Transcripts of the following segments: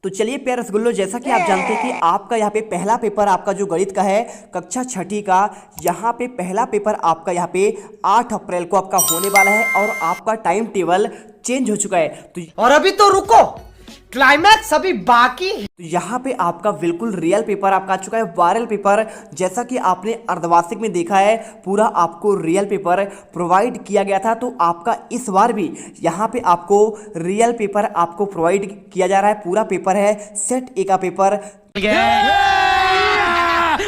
तो चलिए प्यारे रसगुल्लो, जैसा कि आप जानते हैं कि आपका यहाँ पे पहला पेपर आपका जो गणित का है कक्षा छठी का, यहाँ पे पहला पेपर आपका यहाँ पे 8 अप्रैल को आपका होने वाला है और आपका टाइम टेबल चेंज हो चुका है। तो और अभी तो रुको, क्लाइमैक्स अभी बाकी है। तो यहाँ पे आपका बिल्कुल रियल पेपर आपका आ चुका है, वायरल पेपर। जैसा कि आपने अर्धवार्षिक में देखा है, पूरा आपको रियल पेपर प्रोवाइड किया गया था। तो आपका इस बार भी यहाँ पे आपको रियल पेपर आपको प्रोवाइड किया जा रहा है। पूरा पेपर है सेट ए का पेपर।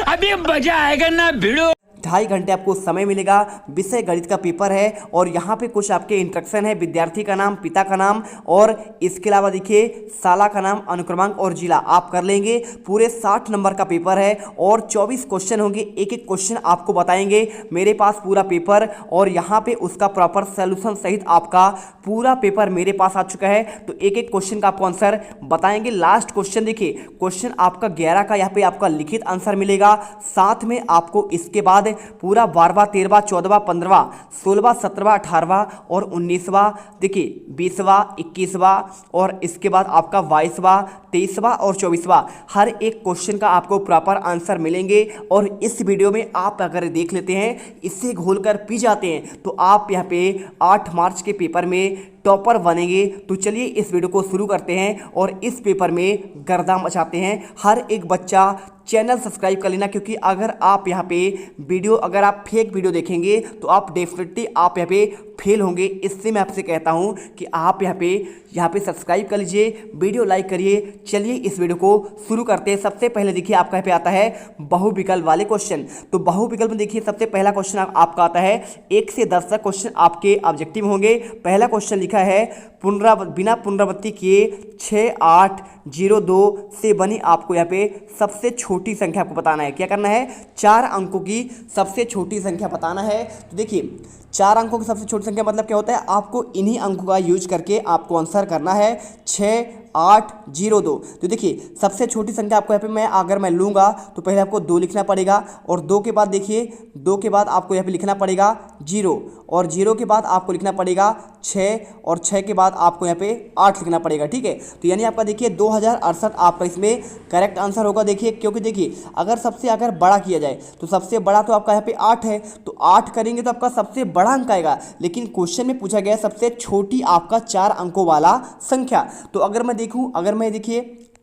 अभी मजा आएगा ना भिड़ो। 2.5 घंटे आपको समय मिलेगा। विषय गणित का पेपर है और यहाँ पे कुछ आपके इंस्ट्रक्शन है, विद्यार्थी का नाम, पिता का नाम और इसके अलावा देखिए साला का नाम, अनुक्रमांक और जिला आप कर लेंगे। पूरे 60 नंबर का पेपर है और 24 क्वेश्चन होंगे। एक एक क्वेश्चन आपको बताएंगे। मेरे पास पूरा पेपर और यहाँ पे उसका प्रॉपर सोल्यूशन सहित आपका पूरा पेपर मेरे पास आ चुका है। तो एक एक क्वेश्चन का आपको आंसर बताएंगे। लास्ट क्वेश्चन देखिए, क्वेश्चन आपका 11 का यहाँ पे आपका लिखित आंसर मिलेगा। साथ में आपको इसके बाद पूरा 12वां, 13वां, 14वां, 15वां, 16वां, 17वां, 18वां और 19वां, देखिए 20वां, 21वां और इसके बाद आपका 22वां, 23वां और 24वां, हर एक क्वेश्चन का आपको प्रॉपर आंसर मिलेंगे। और इस वीडियो में आप अगर देख लेते हैं, इससे घोलकर पी जाते हैं, तो आप यहाँ पे 8 मार्च के पेपर में टॉपर बनेंगे। तो चलिए इस वीडियो को शुरू करते हैं और इस पेपर में गर्दा मचाते हैं। हर एक बच्चा चैनल सब्सक्राइब कर लेना, क्योंकि अगर आप यहाँ पे वीडियो अगर आप फेक वीडियो देखेंगे तो आप डेफिनेटली आप यहाँ पे फेल होंगे। इससे मैं आपसे कहता हूँ कि आप यहाँ पे सब्सक्राइब कर लीजिए, वीडियो लाइक करिए। चलिए इस वीडियो को शुरू करते हैं। सबसे पहले देखिए आपका यहाँ पे आता है बहुविकल्प वाले क्वेश्चन। तो बहुविकल्प में देखिए सबसे पहला क्वेश्चन आपका आता है 1 से 10 तक क्वेश्चन आपके ऑब्जेक्टिव होंगे। पहला क्वेश्चन लिखा है बिना पुनरावृत्ति किए 6802 से बनी आपको यहाँ पे सबसे छोटी संख्या आपको बताना है। क्या करना है? 4 अंकों की सबसे छोटी संख्या बताना है। तो देखिए 4 अंकों की सबसे छोटी संख्या मतलब क्या होता है, आपको इन्हीं अंकों का यूज करके आपको आंसर करना है 6802। तो देखिए सबसे छोटी संख्या आपको यहाँ पे अगर मैं लूँगा तो पहले आपको 2 लिखना पड़ेगा और 2 के बाद देखिए 2 के बाद आपको यहाँ पे लिखना पड़ेगा 0 और 0 के बाद आपको लिखना पड़ेगा 6 और 6 के बाद आपको यहाँ पे 8 लिखना पड़ेगा। ठीक है, तो यानी आपका देखिए 2068 आपका इसमें करेक्ट आंसर होगा। देखिए क्योंकि देखिए अगर बड़ा किया जाए तो सबसे बड़ा तो आपका यहाँ पे 8 है, तो 8 करेंगे तो आपका सबसे बड़ा अंक आएगा। लेकिन क्वेश्चन में पूछा गया सबसे छोटी आपका 4 अंकों वाला संख्या। तो अगर मैं देखूं,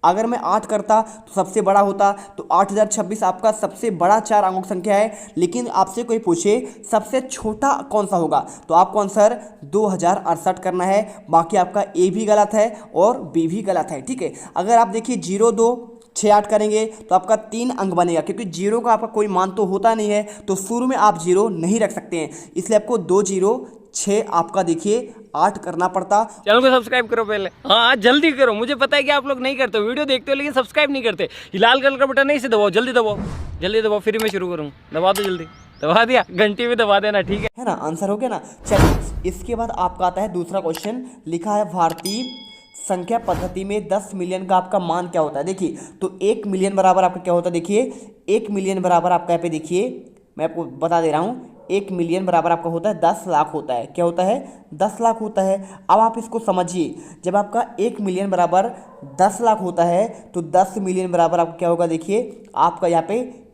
अगर मैं 8 करता तो सबसे बड़ा होता, तो 8026 आपका सबसे बड़ा 4 अंकों की संख्या है। लेकिन आपसे कोई पूछे सबसे छोटा कौन सा होगा, तो आपको आंसर 2068 करना है। बाकी आपका ए भी गलत है और बी भी गलत है। ठीक है, अगर आप देखिए 0268 करेंगे तो आपका 3 अंक बनेगा, क्योंकि 0 का आपका कोई मान तो होता नहीं है, तो शुरू में आप 0 नहीं रख सकते हैं, इसलिए आपको 206 आपका देखिए 8 करना पड़ता। चैनल को सब्सक्राइब करो पहले, हाँ जल्दी करो। मुझे पता है कि आप लोग नहीं करते, वीडियो देखते हो लेकिन सब्सक्राइब नहीं करते। लाल कलर का बटन नहीं से दबाओ, जल्दी दबाओ, फिर मैं शुरू करूँ। दबा दो, जल्दी दबा दिया, घंटी में दबा देना। ठीक है ना, आंसर हो गया ना। चलिए इसके बाद आपका आता है दूसरा क्वेश्चन, लिखा है भारतीय संख्या पद्धति में 10 मिलियन का आपका मान क्या होता है। देखिए तो 1 मिलियन बराबर आपका क्या होता है, देखिए 1 मिलियन बराबर आपका यहाँ पे देखिए मैं आपको बता दे रहा हूँ, 1 मिलियन बराबर आपका होता है 10 लाख होता है। क्या होता है? 10 लाख होता है। अब आप इसको समझिए, जब आपका 1 मिलियन बराबर 10 लाख होता है तो 10 मिलियन बराबर आपका क्या होगा, देखिए आपका यहाँ पे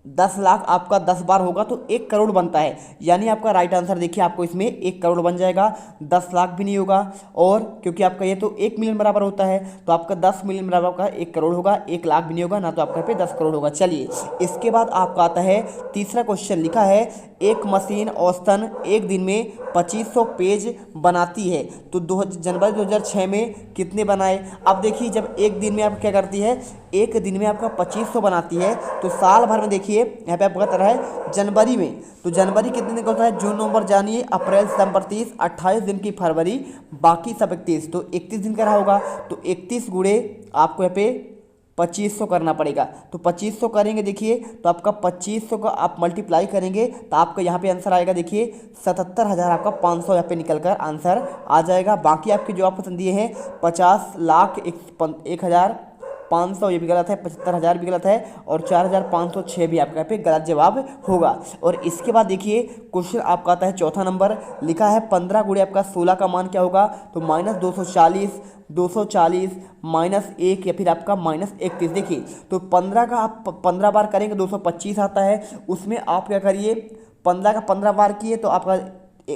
10 लाख आपका 10 बार होगा तो 1 करोड़ बनता है। यानी आपका राइट आंसर देखिए आपको इसमें 1 करोड़ बन जाएगा, 10 लाख भी नहीं होगा। और क्योंकि आपका ये तो 1 मिलियन बराबर होता है तो आपका 10 मिलियन बराबर आपका 1 करोड़ होगा, 1 लाख भी नहीं होगा ना, तो आपका पे 10 करोड़ होगा। चलिए इसके बाद आपका आता है तीसरा क्वेश्चन, लिखा है एक मशीन औसतन एक दिन में 2500 पेज बनाती है, तो जनवरी 2006 में कितने बनाए। अब देखिए जब एक दिन में आप क्या करती है, एक दिन में आपका 2500 बनाती है, तो साल भर में देखिए यहाँ पे आपको बता रहा है जनवरी में, तो जनवरी कितने दिन का होता है, जून नवंबर जानिए, अप्रैल सितंबर 30, 28 दिन की फरवरी, बाकी सब 31, तो 31 दिन का रहा होगा। तो 31 गुणे आपको यहाँ पे 2500 करना पड़ेगा। तो 2500 करेंगे देखिए, तो आपका 2500 का आप मल्टीप्लाई करेंगे तो आपका यहाँ पे आंसर आएगा देखिए 77,000 आपका 500 यहाँ पे निकल कर आंसर आ जाएगा। बाकी आपके जो आप पसंद दिए हैं 50 लाख 1,000 500 ये भी गलत है, 75,000 भी गलत है और 4,506 भी आपका यहाँ पे गलत जवाब होगा। और इसके बाद देखिए क्वेश्चन आपका आता है चौथा नंबर, लिखा है 15 गुणे आपका 16 का मान क्या होगा, तो -240, 240 -1 या फिर आपका -31। देखिए तो 15 का आप 15 बार करेंगे 225 आता है, उसमें आप क्या करिए 15 का 15 बार किए तो आपका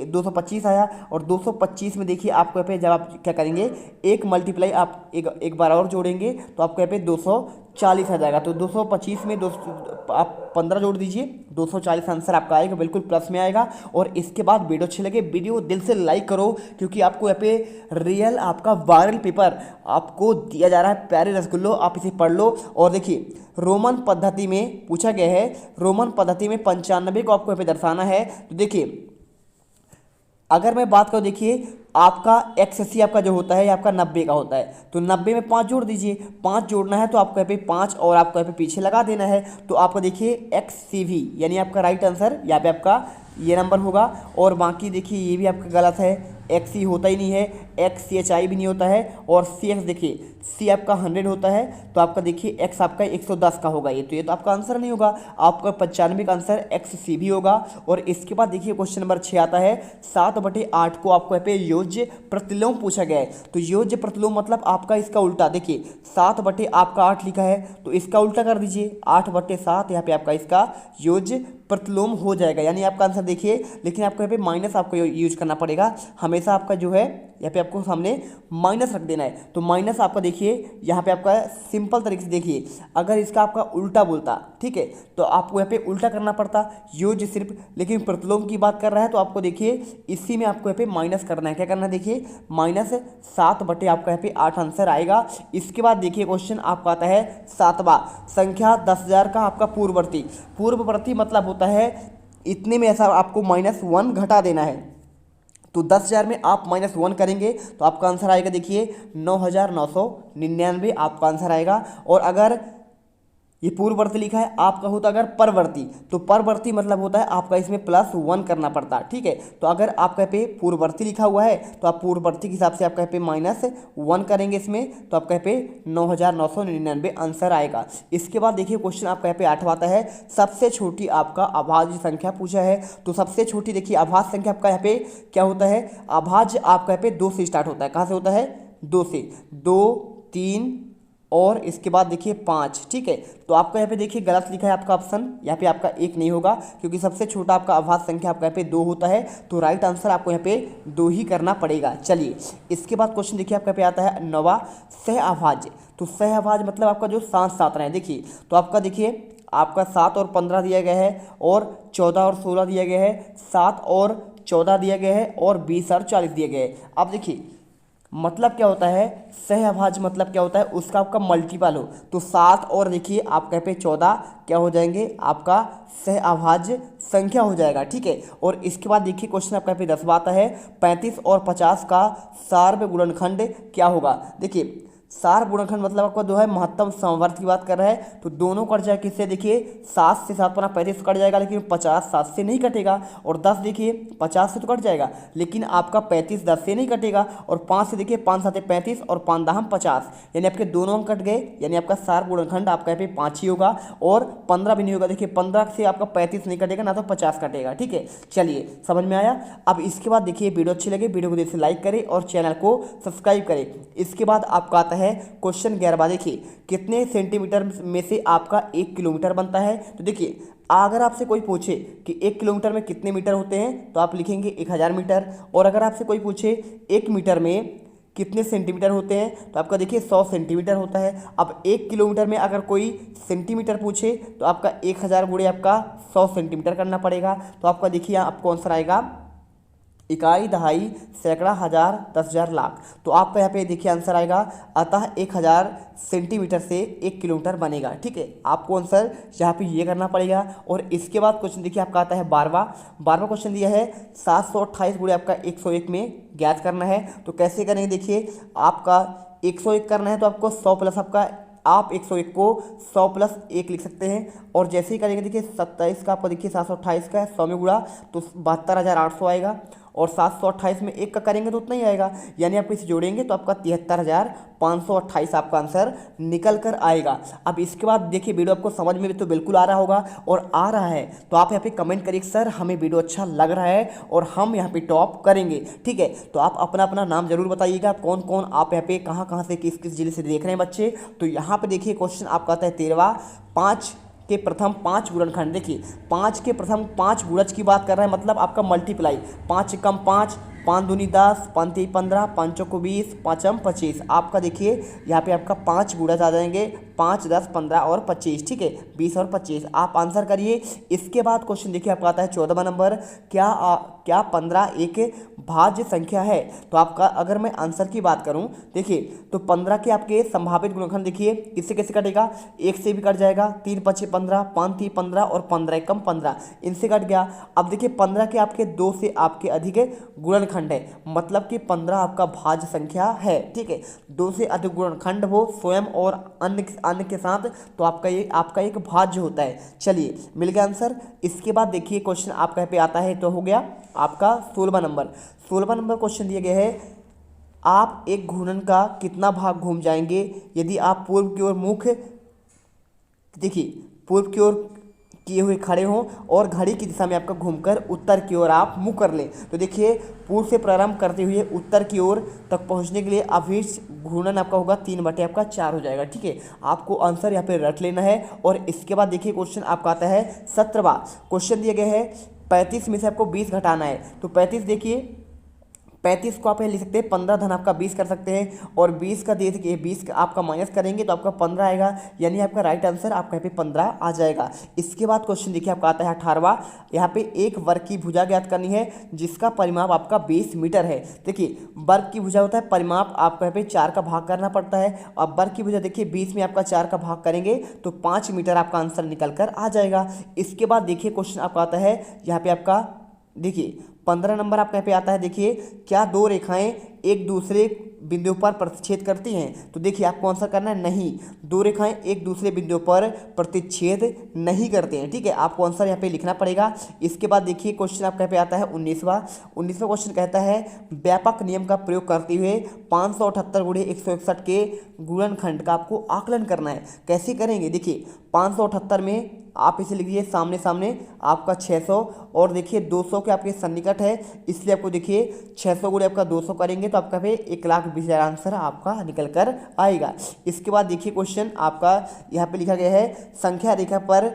225 आया, और 225 में देखिए आपको यहाँ पे जब आप क्या करेंगे एक मल्टीप्लाई आप एक बार और जोड़ेंगे तो आपको यहाँ पे 240 आ जाएगा। तो 225 में आप 15 जोड़ दीजिए, 240 आंसर आपका आएगा, बिल्कुल प्लस में आएगा। और इसके बाद वीडियो अच्छे लगे वीडियो दिल से लाइक करो, क्योंकि आपको यहाँ पे रियल आपका वायरल पेपर आपको दिया जा रहा है, प्यारे रसगुल्लो, आप इसे पढ़ लो। और देखिए रोमन पद्धति में पूछा गया है, रोमन पद्धति में 95 को आपको यहाँ पे दर्शाना है। तो देखिए अगर मैं बात करूँ, देखिए आपका XC आपका जो होता है ये आपका 90 का होता है, तो 90 में 5 जोड़ दीजिए, 5 जोड़ना है तो आपको यहाँ पे 5 और आपको यहाँ पे पीछे लगा देना है, तो आपको देखिए XCV यानी आपका राइट आंसर यहाँ पे आपका ये नंबर होगा। और बाकी देखिए ये भी आपका गलत है, XC होता ही नहीं है, XCHI भी नहीं होता है, और CX देखिए C आपका 100 होता है, तो आपका देखिए X आपका 110 का होगा, ये तो आपका आंसर नहीं होगा, आपका 95 का आंसर XC भी होगा। और इसके बाद देखिए क्वेश्चन नंबर 6 आता है 7/8 को आपको यहाँ पे योज्य प्रतिलोम पूछा गया है। तो योज्य प्रतिलोम मतलब आपका इसका उल्टा, देखिए 7/8 लिखा है तो इसका उल्टा कर दीजिए 8/7, यहाँ पे आपका इसका योज्य प्रतिलोम हो जाएगा, यानी आपका आंसर देखिए। लेकिन आपको यहाँ पे माइनस आपको यूज करना पड़ेगा, हमेशा आपका जो है यहाँ पे आपको सामने माइनस रख देना है। तो माइनस आपका देखिए यहाँ पे आपका सिंपल तरीके से देखिए, अगर इसका आपका उल्टा बोलता, ठीक है, तो आपको यहाँ पे उल्टा करना पड़ता योज्य सिर्फ, लेकिन प्रतिलोम की बात कर रहा है तो आपको देखिए इसी में आपको यहाँ पे माइनस करना है। क्या करना है देखिए -7/8 आपका यहाँ पे 8 आंसर आएगा। इसके बाद देखिए क्वेश्चन आपका आता है 7वां, संख्या 10,000 का आपका पूर्ववर्ती। पूर्ववर्ती मतलब होता है इतने में ऐसा आपको -1 घटा देना है, तो 10,000 में आप -1 करेंगे तो आपका आंसर आएगा देखिए 9,999 आपका आंसर आएगा। और अगर ये पूर्ववर्ती लिखा है, आपका होता अगर परवर्ती, तो परवर्ती मतलब होता है आपका इसमें +1 करना पड़ता है, ठीक है। तो अगर आपका यहाँ पे पूर्ववर्ती लिखा हुआ है तो आप पूर्ववर्ती के हिसाब से आपका यहाँ पे -1 करेंगे इसमें, तो आपका यहाँ पे 9,999 आंसर आएगा। इसके बाद देखिए क्वेश्चन आपका यहाँ पे 8वां आता है, सबसे छोटी आपका अभाज्य संख्या पूछा है। तो सबसे छोटी देखिए अभाज्य संख्या आपका यहाँ पे क्या होता है, अभाज्य आपका यहाँ पे 2 से स्टार्ट होता है। कहाँ से होता है 2 से, 2 3 और इसके बाद देखिए 5, ठीक है। तो आपका यहाँ पे देखिए गलत लिखा है आपका ऑप्शन, यहाँ पे आपका 1 नहीं होगा, क्योंकि सबसे छोटा आपका अभाज्य संख्या आपका यहाँ पे 2 होता है, तो राइट आंसर आपको यहाँ पे 2 ही करना पड़ेगा। चलिए इसके बाद क्वेश्चन देखिए आपका यहाँ पे आता है 9वां, सहअभाज्य। तो सहअभाज्य मतलब आपका जो साथ रहे, देखिए तो आपका देखिए आपका 7 और 15 दिया गया है, और 14 और 16 दिया गया है, 7 और 14 दिया गया है, और 20 और 40 दिया गया है। अब देखिए मतलब क्या होता है, सहअभाज्य मतलब क्या होता है, उसका आपका मल्टीपल हो, तो 7 और देखिए आपका यहाँ पे 14 क्या हो जाएंगे, आपका सहअभाज्य संख्या हो जाएगा, ठीक है। और इसके बाद देखिए क्वेश्चन आपका यहाँ पे 10वां आता है, 35 और 50 का सार्व गुणनखंड क्या होगा। देखिए सार्व गुणनखंड मतलब आपका जो है महत्तम समवर्त की बात कर रहा है, तो दोनों कट जाए किससे, देखिए 7 से 7 पना 35 कट जाएगा, लेकिन 50 7 से नहीं कटेगा, और 10 देखिए 50 से तो कट जाएगा, लेकिन आपका 35 10 से नहीं कटेगा, और 5 से देखिए 5 7 35 और 5 10 50, यानी आपके दोनों अंक कट गए, यानी आपका सार्व गुणनखंड आपका यहाँ पे 5 ही होगा, और 15 भी नहीं होगा। देखिए 15 से आपका 35 नहीं कटेगा, ना तो 50 कटेगा, ठीक है। चलिए समझ में आया। अब इसके बाद देखिए वीडियो अच्छी लगे वीडियो को दिल से लाइक करें और चैनल को सब्सक्राइब करें। इसके बाद आपका आता है क्वेश्चन 11वां, देखिए कितने सेंटीमीटर में से आपका 1 किलोमीटर बनता है। तो देखिए अगर आपसे कोई पूछे कि 1 किलोमीटर में कितने मीटर होते हैं, तो आप लिखेंगे 1000 मीटर, और अगर आपसे कोई पूछे 1 मीटर में कितने सेंटीमीटर होते हैं, तो आपका देखिए 100 सेंटीमीटर होता है। अब 1 किलोमीटर में अगर कोई सेंटीमीटर पूछे तो आपका 1000 गुणे आपका 100 सेंटीमीटर करना पड़ेगा, तो आपका देखिए आपको आंसर आएगा इकाई, दहाई, सैकड़ा, हजार, 10,000, लाख। तो आपका यहाँ पे देखिए आंसर आएगा, अतः 1000 सेंटीमीटर से 1 किलोमीटर बनेगा, ठीक है। आपको आंसर यहाँ पे ये करना पड़ेगा। और इसके बाद क्वेश्चन देखिए आपका आता है 12वां क्वेश्चन दिया है 728 गुणे आपका 101 में ज्ञात करना है। तो कैसे करेंगे, देखिए आपका 101 करना है तो आपको 100 प्लस आपका, आप 101 को 100 प्लस 1 लिख सकते हैं, और जैसे ही करेंगे देखिए 27 का आपको देखिए 728 का है 100 में गुणा तो 72,800 आएगा, और 728 में 1 का करेंगे तो उतना ही आएगा, यानी आप इसे जोड़ेंगे तो आपका 73,528 आपका आंसर निकल कर आएगा। अब इसके बाद देखिए वीडियो आपको समझ में भी तो बिल्कुल आ रहा होगा, और आ रहा है तो आप यहाँ पे कमेंट करिए सर हमें वीडियो अच्छा लग रहा है और हम यहाँ पे टॉप करेंगे, ठीक है। तो आप अपना अपना नाम जरूर बताइएगा, कौन कौन आप यहाँ पे कहाँ से किस किस जिले से देख रहे हैं बच्चे। तो यहाँ पे देखिए क्वेश्चन आपका आता है 13वां, 5 के प्रथम 5 गुणनखंड। देखिए 5 के प्रथम 5 गुणज की बात कर रहा है, मतलब आपका मल्टीप्लाई 5 कम 5, 5 दूनी 10, 5 तीन 15, 5 चौको 20, 5 25। आपका देखिए यहाँ पे आपका 5 गुणज आ जाएंगे, 5, 10, 15 और 25, ठीक है, 20 और 25। आप आंसर करिए। इसके बाद क्वेश्चन देखिए आपका आता है 14वां नंबर, क्या 15 एक भाज्य संख्या है। तो आपका अगर मैं आंसर की बात करूं देखिए तो 15 के आपके संभावित गुणनखंड देखिए इससे कैसे कटेगा, 1 से भी कट जाएगा, 3 5 15, 5 3 15 और 15 1 कम 15, इनसे कट गया। अब देखिए 15 के आपके 2 से आपके अधिक गुणनखंड है, मतलब कि 15 आपका भाज्य संख्या है, ठीक है। 2 से अधिक गुणनखंड हो स्वयं और अन्य के साथ, तो आपका एक भाज्य होता है। चलिए मिल गया आंसर। इसके बाद देखिए क्वेश्चन आपका यहाँ पे आता है, तो हो गया आपका 16वां नंबर। 16वां नंबर क्वेश्चन दिया गया है, आप एक घूर्णन का कितना भाग घूम जाएंगे यदि आप पूर्व की ओर मुख, देखिए पूर्व की ओर किए हुए खड़े हों और घड़ी की दिशा में आपका घूमकर उत्तर की ओर आप मुँह कर लें। तो देखिए पूर्व से प्रारंभ करते हुए उत्तर की ओर तक पहुंचने के लिए अभिष्ट घूर्णन आपका होगा 3/4 हो जाएगा, ठीक है। आपको आंसर यहाँ पे रट लेना है। और इसके बाद देखिए क्वेश्चन आपका आता है 17वां। क्वेश्चन दिया गया है 35 में से आपको 20 घटाना है। तो 35 देखिए 35 को आप लिख सकते हैं 15 धन आपका 20 कर सकते हैं, और 20 का दे के 20 का आपका माइनस करेंगे तो आपका 15 आएगा, यानी आपका राइट आंसर आपका यहाँ पे 15 आ जाएगा। इसके बाद क्वेश्चन देखिए आपका आता है 18वां। यहाँ पे एक वर्ग की भुजा ज्ञात करनी है जिसका परिमाप आपका 20 मीटर है। देखिए वर्ग की भुजा होता है, परिमाप आपको यहाँ पे 4 का भाग करना पड़ता है। अब वर्ग की भुजा देखिए 20 में आपका 4 का भाग करेंगे तो 5 मीटर आपका आंसर निकल कर आ जाएगा। इसके बाद देखिए क्वेश्चन आपका आता है यहाँ पे आपका देखिए 15 नंबर आपका यहाँ पे आता है, देखिए क्या 2 रेखाएं एक दूसरे बिंदु पर प्रतिच्छेद करती हैं। तो देखिए आपको आंसर करना है नहीं, 2 रेखाएं एक दूसरे बिंदु पर प्रतिच्छेद नहीं करते हैं, ठीक है। आपको आंसर यहाँ पे लिखना पड़ेगा। इसके बाद देखिए क्वेश्चन आपका यहाँ पे आता है 19वां क्वेश्चन कहता है व्यापक नियम का प्रयोग करते हुए 578 गुणे 161 के गुणनखंड का आपको आकलन करना है। कैसे करेंगे, देखिए 578 में आप इसे लिखिए सामने सामने आपका 600, और देखिए 200 के आपके सन्निकट है, इसलिए आपको देखिए 600 गुणे आपका 200 करेंगे तो आपका 1,20,000 आंसर आपका निकल कर आएगा। इसके बाद देखिए क्वेश्चन आपका यहाँ पे लिखा गया है संख्या रेखा पर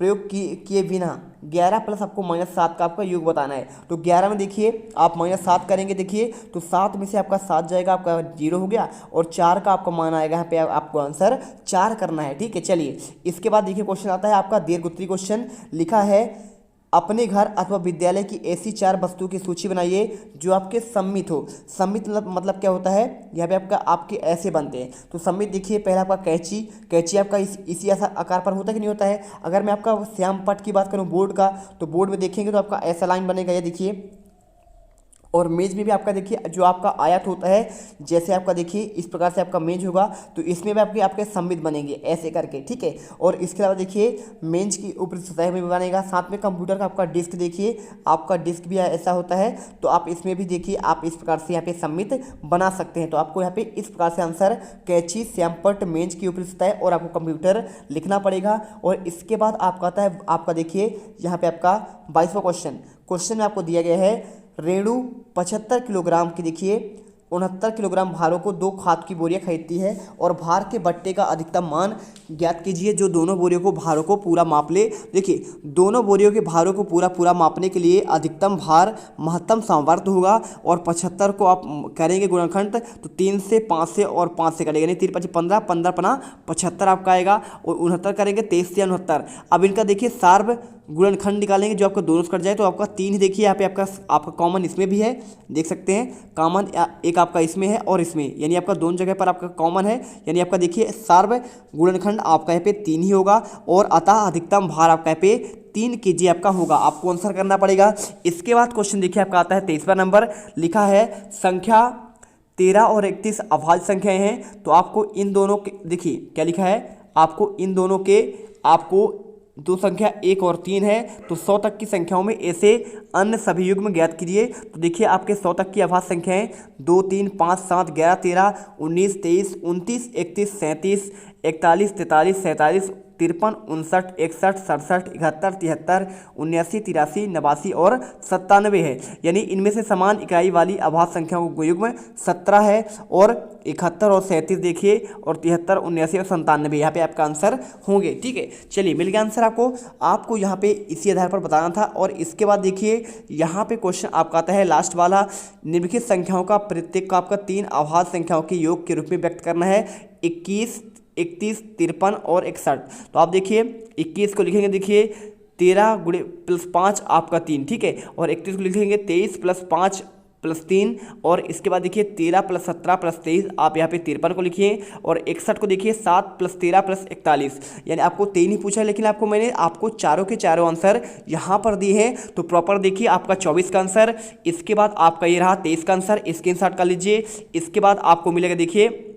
प्रयोग किए बिना 11 प्लस आपको -7 का आपका योग बताना है। तो 11 में देखिए आप -7 करेंगे, देखिए तो 7 में से आपका 7 जाएगा, आपका 0 हो गया, और 4 का आपका मान आएगा, यहाँ पे आपको आंसर 4 करना है, ठीक है। चलिए इसके बाद देखिए क्वेश्चन आता है आपका दीर्घोत्तरीय क्वेश्चन। लिखा है अपने घर अथवा विद्यालय की ऐसी 4 वस्तुओं की सूची बनाइए जो आपके सम्मित हो। सम्मित मतलब क्या होता है, यहाँ पे आपके ऐसे बनते हैं। तो सम्मित देखिए पहला आपका कैंची आपका इसी आकार पर होता है कि नहीं होता है। अगर मैं आपका श्याम पट की बात करूँ बोर्ड का, तो बोर्ड में देखेंगे तो आपका ऐसा लाइन बनेगा, ये देखिए। और मेज में भी आपका देखिए जो आपका आयत होता है, जैसे आपका देखिए इस प्रकार से आपका मेज होगा, तो इसमें भी आपके सम्मित बनेंगे ऐसे करके, ठीक है। और इसके अलावा देखिए मेज की ऊपरी सतह में भी बनेगा। साथ में कंप्यूटर का आपका डिस्क देखिए, आपका डिस्क भी ऐसा होता है, तो आप इसमें भी देखिए आप इस प्रकार से यहाँ पे सम्मित बना सकते हैं। तो आपको यहाँ पे इस प्रकार से आंसर कैंची, श्यामपट्ट, मेज की ऊपरी सतह और आपको कंप्यूटर लिखना पड़ेगा। और इसके बाद आपका आता है आपका देखिए यहाँ पे आपका 22वां क्वेश्चन में आपको दिया गया है रेणु 75 किलोग्राम की देखिए 69 किलोग्राम भारों को 2 खाद की बोरियां खरीदती है और भार के बट्टे का अधिकतम मान ज्ञात कीजिए जो दोनों बोरियों को भारों को पूरा माप ले। देखिए दोनों बोरियों के भारों को पूरा मापने के लिए अधिकतम भार महत्तम सामर्थ्य होगा, और 75 को आप करेंगे गुणनखंड तो 3 से 5 से और 5 से करेंगे, यानी 3 5 15, 15 पना 75 आपका आएगा, और 69 करेंगे 23 से 69। अब इनका देखिए सार्व गुणनखंड निकालेंगे जो आपका दोनों से कट जाए, तो आपका 3 ही देखिए यहाँ पे आपका कॉमन इसमें भी है, देख सकते हैं कॉमन एक आपका इसमें है और इसमें, यानी आपका दोनों जगह पर आपका कॉमन है, यानी आपका देखिए सार्व गुणनखंड आपका यहाँ पे 3 ही होगा, और अतः अधिकतम भार आपका यहाँ पे 3 kg आपका होगा। आपको आंसर करना पड़ेगा। इसके बाद क्वेश्चन देखिए आपका आता है 23वां नंबर। लिखा है संख्या 13 और 31 अभाज्य संख्याएं हैं, तो आपको इन दोनों के देखिए क्या लिखा है, आपको इन दोनों के आपको दो संख्या 1 और 3 है, तो 100 तक की संख्याओं में ऐसे अन्य सभी युग्म ज्ञात कीजिए। तो देखिए आपके 100 तक की अभाज्य संख्याएं 2, 3, 5, 7, 11, 13, 19, 23, 29, 31, 37, 41, 43, 47, 53, 59, 61, 67, 71, 73, 79, 83, 89 और 97 है। यानी इनमें से समान इकाई वाली अभाज्य संख्याओं का युग्म 17 है और 71 और 37 देखिए और 73, 79 और 97 यहाँ पे आपका आंसर होंगे। ठीक है, चलिए मिल गया आंसर आपको यहाँ पे इसी आधार पर बताना था। और इसके बाद देखिए यहाँ पे क्वेश्चन आपका आता है लास्ट वाला, निम्नलिखित संख्याओं का प्रत्येक का आपका 3 अभाज्य संख्याओं के योग के रूप में व्यक्त करना है, 21, 31, 53 और 61। तो आप देखिए 21 को लिखेंगे, देखिए 13 गुणे प्लस 5 आपका 3, ठीक है, और 31 को लिखेंगे 23 प्लस 5 प्लस 3, और इसके बाद देखिए 13 प्लस 17 प्लस 23, आप यहाँ पे 53 को लिखिए, और 61 को देखिए 7 प्लस 13 प्लस 41। यानी आपको 3 ही पूछा है, लेकिन मैंने आपको चारों के चारों आंसर यहाँ पर दिए हैं। तो प्रॉपर देखिए आपका 24 का आंसर, इसके बाद आपका ये रहा 23 का आंसर, स्क्रीनशॉट कर लीजिए। इसके बाद आपको मिलेगा देखिए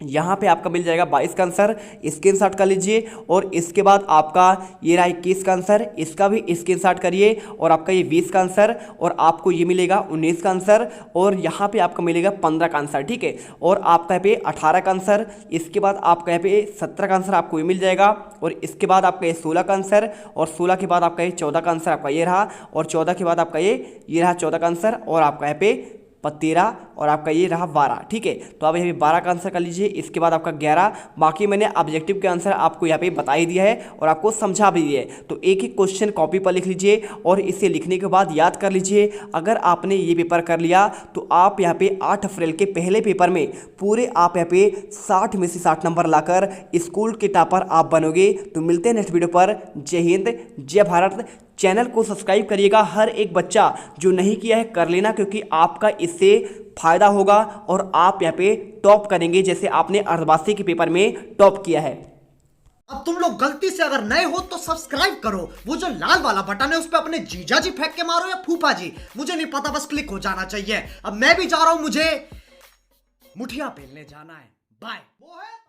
यहाँ पे आपका मिल जाएगा 22 का आंसर, स्क्रीनशॉट कर लीजिए। और इसके बाद आपका ये रहा 21 का आंसर, इसका भी स्क्रीनशॉट करिए। और आपका ये 20 का आंसर, और आपको ये मिलेगा 19 का आंसर, और यहाँ पे आपका मिलेगा 15 का आंसर, ठीक है। और आपका यहाँ पे 18 का आंसर, इसके बाद आपका यहाँ पे 17 का आंसर आपको ये मिल जाएगा। और इसके बाद आपका ये 16 का आंसर, और 16 के बाद आपका ये 14 का आंसर आपका ये रहा, और 14 के बाद आपका ये रहा 14 का आंसर, और आपका यहाँ पे 13, और आपका ये रहा 12, ठीक है। तो आप यहाँ पे 12 का आंसर कर लीजिए। इसके बाद आपका 11, बाकी मैंने ऑब्जेक्टिव के आंसर आपको यहाँ पे बता ही दिया है और आपको समझा भी दिया है। तो एक एक क्वेश्चन कॉपी पर लिख लीजिए और इसे लिखने के बाद याद कर लीजिए। अगर आपने ये पेपर कर लिया तो आप यहाँ पे 8 अप्रैल के पहले पेपर में पूरे आप यहाँ पे 60 में से 60 नंबर लाकर स्कूल के टॉपर आप बनोगे। तो मिलते हैं नेक्स्ट वीडियो पर। जय हिंद, जय भारत। चैनल को सब्सक्राइब करिएगा, हर एक बच्चा जो नहीं किया है कर लेना, क्योंकि आपका इससे फायदा होगा और आप यहाँ पे टॉप करेंगे, जैसे आपने अर्धवार्षिक के पेपर में टॉप किया है। अब तुम लोग गलती से अगर नए हो तो सब्सक्राइब करो, वो जो लाल वाला बटन है उस पर अपने जीजा जी फेंक के मारो या फूफा जी, मुझे नहीं पता, बस क्लिक हो जाना चाहिए। अब मैं भी जा रहा हूं, मुझे मुठिया पेलने जाना है। बाय। वो है